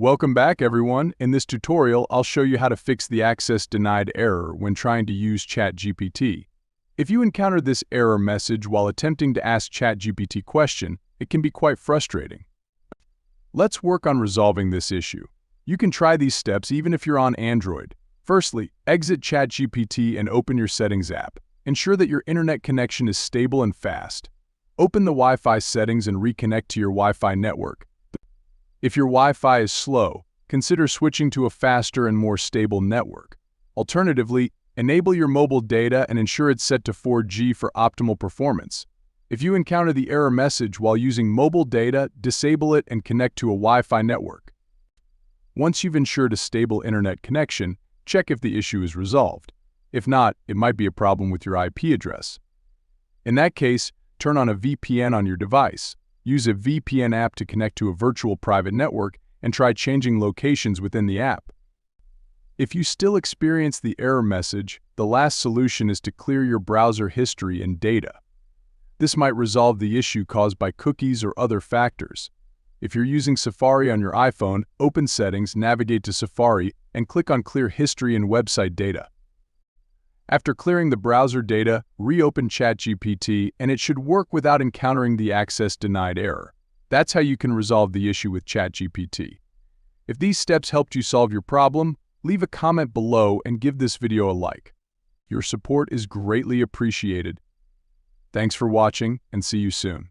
Welcome back, everyone. In this tutorial, I'll show you how to fix the access denied error when trying to use ChatGPT. If you encounter this error message while attempting to ask ChatGPT question, it can be quite frustrating. Let's work on resolving this issue. You can try these steps even if you're on Android. Firstly, exit ChatGPT and open your Settings app. Ensure that your internet connection is stable and fast. Open the Wi-Fi settings and reconnect to your Wi-Fi network. If your Wi-Fi is slow, consider switching to a faster and more stable network. Alternatively, enable your mobile data and ensure it's set to 4G for optimal performance. If you encounter the error message while using mobile data, disable it and connect to a Wi-Fi network. Once you've ensured a stable internet connection, check if the issue is resolved. If not, it might be a problem with your IP address. In that case, turn on a VPN on your device. Use a VPN app to connect to a virtual private network and try changing locations within the app. If you still experience the error message, the last solution is to clear your browser history and data. This might resolve the issue caused by cookies or other factors. If you're using Safari on your iPhone, open Settings, navigate to Safari, and click on Clear History and Website Data. After clearing the browser data, reopen ChatGPT and it should work without encountering the access denied error. That's how you can resolve the issue with ChatGPT. If these steps helped you solve your problem, leave a comment below and give this video a like. Your support is greatly appreciated. Thanks for watching and see you soon.